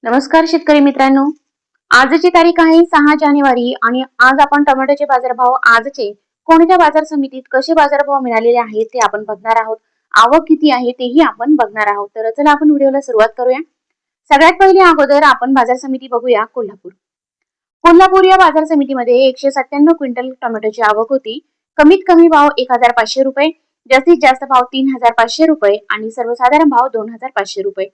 नमस्कार शेतकरी मित्रांनो, आजची तारीख आहे 6 जानेवारी आणि आज आपण टोमॅटोचे बाजारभाव आजचे कोणत्या बाजार समितीत कसे बाजारभाव मिळालेले आहेत ते आपण बघणार आहोत. आवक किती आहे तेही आपण बघणार आहोत. तर चला आपण व्हिडिओला सुरुवात करूया. सगळ्यात पहिले अगोदर आपण बाजार समिती बघूया. कोल्हापूर कोल्हापूर या बाजार समितीमध्ये 197 क्विंटल टोमॅटोची आवक होती. कमीत कमी भाव 1500 रुपये, जास्तीत जास्त भाव 3500 रुपये आणि सर्वसाधारण भाव 2500 रुपये.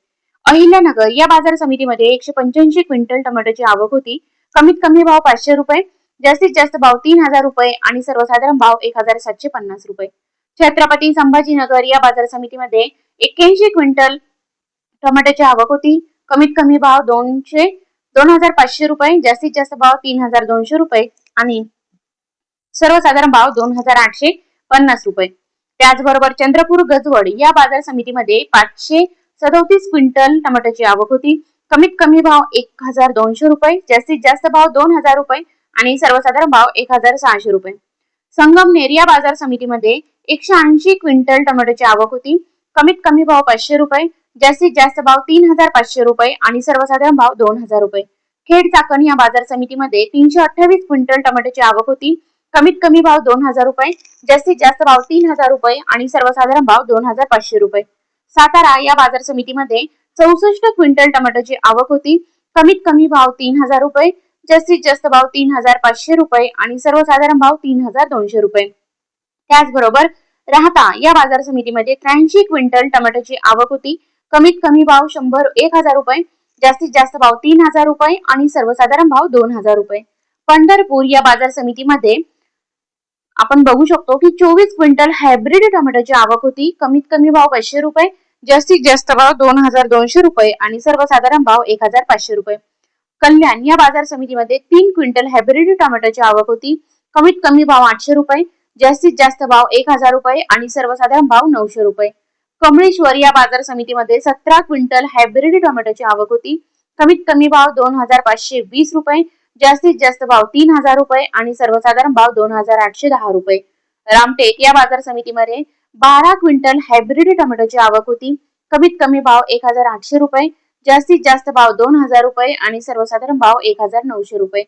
अहिल्यानगर या बाजार समितीमध्ये 185 क्विंटल टोमॅटोची आवक होती. कमीत कमी भाव 500 रुपये, जास्तीत जास्त भाव 3000 रुपये आणि सर्वसाधारण भाव 1750 रुपये. छत्रपती संभाजीनगर या बाजार समितीमध्ये 81 क्विंटल टोमॅटोची आवक होती. कमीत कमी भाव 2500 रुपये, जास्तीत जास्त भाव 3200 रुपये आणि सर्वसाधारण भाव 2850 रुपये. त्याचबरोबर चंद्रपूर गजवड या बाजार समितीमध्ये 537 क्विंटल टोमॅटोची आवक होती. कमीत कमी भाव 1200 रुपये, जास्तीत जास्त भाव 2000 रुपये आणि सर्वसाधारण भाव 1600 रुपये. संगमनेर या बाजार समितीमध्ये 180 क्विंटल टोमॅटोची आवक होती. कमीत कमी भाव 500 रुपये, जास्तीत जास्त भाव 3500 रुपये आणि सर्वसाधारण भाव 2000 रुपये. खेड चाकण या बाजार समितीमध्ये 328 क्विंटल टोमॅटोची आवक होती. कमीत कमी भाव 2000 रुपये, जास्तीत जास्त भाव 3000 रुपये आणि सर्वसाधारण भाव 2500 रुपये. सातारा या बाजार समितीमध्ये 64 क्विंटल टोमॅटोची आवक होती. कमीत कमी भाव 3000 रुपये, जास्तीत जास्त भाव 3500 रुपये आणि सर्वसाधारण भाव 3200 रुपये. त्याचबरोबर राहता या बाजार समितीमध्ये 83 क्विंटल टोमॅटोची आवक होती. कमीत कमी भाव 1000 रुपये, जास्तीत जास्त भाव 3000 रुपये आणि सर्वसाधारण भाव 2000 रुपये. पंढरपूर या बाजार समितीमध्ये आपण बघू शकतो की 24 क्विंटल हायब्रिड टोमॅटोची आवक होती. कमीत कमी भाव 500 रुपये, जास्तीत जास्त भाव 2200 रुपये आणि सर्वसाधारण भाव 1500 रुपये. कल्याण या बाजार समितीमध्ये 3 क्विंटल हायब्रिड टोमॅटोची आवक होती. कमीत कमी भाव 800 रुपये, जास्तीत जास्त भाव 1000 रुपये आणि सर्वसाधारण भाव 900 रुपये. कमळेश्वर या बाजार समितीमध्ये 17 क्विंटल हायब्रिड टोमॅटोची आवक होती. कमीत कमी भाव 2520 रुपये, जास्तीत जास्त भाव 3000 रुपये आणि सर्वसाधारण भाव 2810 रुपये. रामटेक या बाजार समितीमध्ये 12 क्विंटल हायब्रिड टोमॅटोची आवक होती. कमीत कमी भाव 1800 रुपये, जास्तीत जास्त भाव 2000 रुपये आणि सर्वसाधारण भाव 1900 रुपये.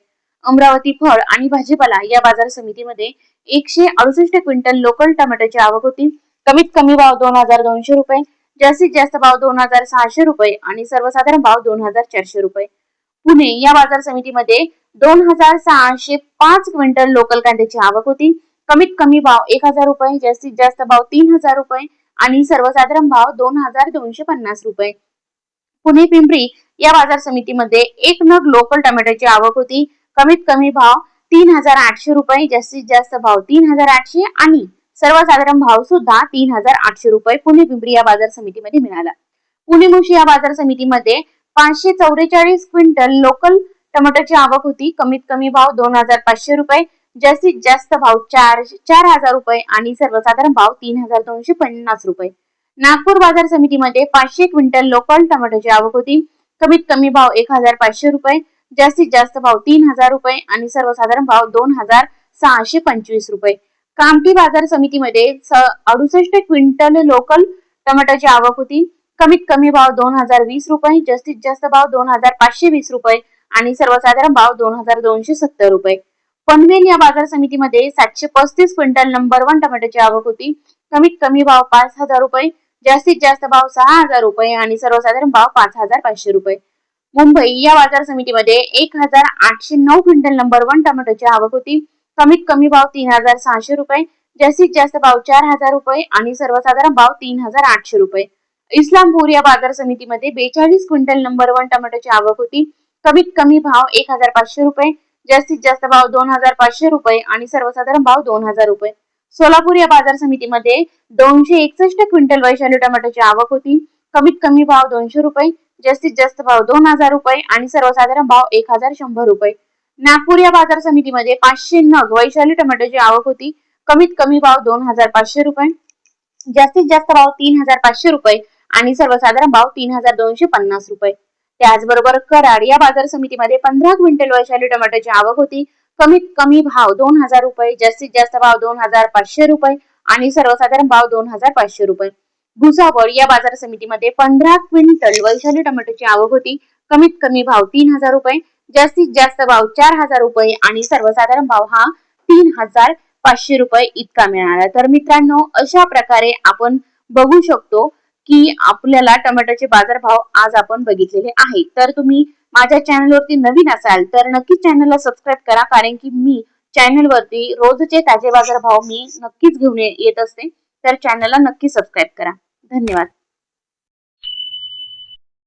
अमरावती फळ आणि भाजीपाला या बाजार समितीमध्ये 168 क्विंटल लोकल टोमॅटोची आवक होती. कमीत कमी भाव 2200 रुपये, जास्तीत जास्त भाव 2600 रुपये आणि सर्वसाधारण भाव 2400 रुपये. पुणे या बाजार समितीमध्ये 2605 क्विंटल लोकल कांद्याची आवक होती. कमीत कमी भाव 1000 रुपये, जास्तीत जास्त भाव 3000 रुपये आणि सर्वसाधारण भाव 2250 रुपये. पुणे पिंपरी या बाजार समितीमध्ये 1 नग लोकल टोमॅटोची आवक होती. कमीत कमी भाव 3800 रुपये, जास्तीत जास्त भाव 3800 आणि सर्वसाधारण भाव सुद्धा 3800 रुपये पुणे पिंपरी या बाजार समितीमध्ये मिळाला. पुणे मुळशी या बाजार समितीमध्ये 544 क्विंटल लोकल टोमॅटोची आवक होती. कमीत कमी भाव 2500 रुपये, जास्तीत जास्त भाव 4000 रुपये आणि सर्वसाधारण भाव 3250 रुपये. नागपूर बाजार समितीमध्ये 500 क्विंटल लोकल टोमॅटोची आवक होती. कमीत कमी भाव 1500 रुपये, जास्तीत जास्त भाव 3000 रुपये आणि सर्वसाधारण भाव 2625 रुपये. कामठी बाजार समितीमध्ये 68 क्विंटल लोकल टोमॅटोची आवक होती. कमीत कमी भाव 2020 रुपये, जास्तीत जास्त भाव 2520 रुपये आणि सर्वसाधारण भाव 2270 रुपये. पनवेल या बाजार समितीमध्ये 735 क्विंटल नंबर 1 टोमॅटोची आवक होती. कमीत कमी भाव 5000 रुपये, जास्तीत जास्त भाव 6000 रुपये आणि सर्वसाधारण भाव 5500 रुपये. मुंबई या बाजार समितीमध्ये 1809 क्विंटल नंबर 1 टोमॅटोची आवक होती. कमीत कमी भाव 3600 रुपये, जास्तीत जास्त भाव 4000 रुपये आणि सर्वसाधारण भाव 3800 रुपये. इस्लामपूर या बाजार समितीमध्ये 42 क्विंटल नंबर 1 टोमॅटोची आवक होती. कमीत कमी भाव 1500 रुपये, जास्तीत जास्त भाव 2500 रुपये आणि सर्वसाधारण भाव 2000 रुपये. सोलापूर या बाजार समितीमध्ये 261 क्विंटल वैशाली टोमॅटोची आवक होती. कमीत कमी भाव 200 रुपये, जास्तीत जास्त भाव 2000 रुपये आणि सर्वसाधारण भाव 1100 रुपये. नागपूर या बाजार समितीमध्ये 500 नग वैशाली टोमॅटोची आवक होती. कमीत कमी भाव 2500 रुपये, जास्तीत जास्त भाव 3500 रुपये आणि सर्वसाधारण भाव 3250 रुपये. त्याचबरोबर कराड या बाजार समितीमध्ये 15 क्विंटल वैशाली टोमॅटोची आवक होती. कमीत कमी भाव 2000 रुपये, जास्तीत जास्त भाव 2500 रुपये आणि सर्वसाधारण भाव 2500 रुपये. भुसावळ या बाजार समितीमध्ये 15 क्विंटल वैशाली टोमॅटोची आवक होती. कमीत कमी भाव 3,000 रुपये, जास्तीत जास्त भाव 4,000 रुपये आणि सर्वसाधारण भाव हा 3,500 रुपये इतका मिळणार आहे। तर मित्रांनो, अशा प्रकारे आपण बघू शकतो की आपल्याला टोमॅटोचे बाजारभाव आज आपण बघितलेले आहेत। तर तुम्ही माझ्या चॅनलवरती नवीन असाल तर नक्कीच चॅनलला सबस्क्राईब करा, कारण की मी चॅनलवरती रोजचे ताजे बाजारभाव मी नक्कीच घेऊन येत असते। तर चॅनलला नक्की सबस्क्राईब करा। धन्यवाद।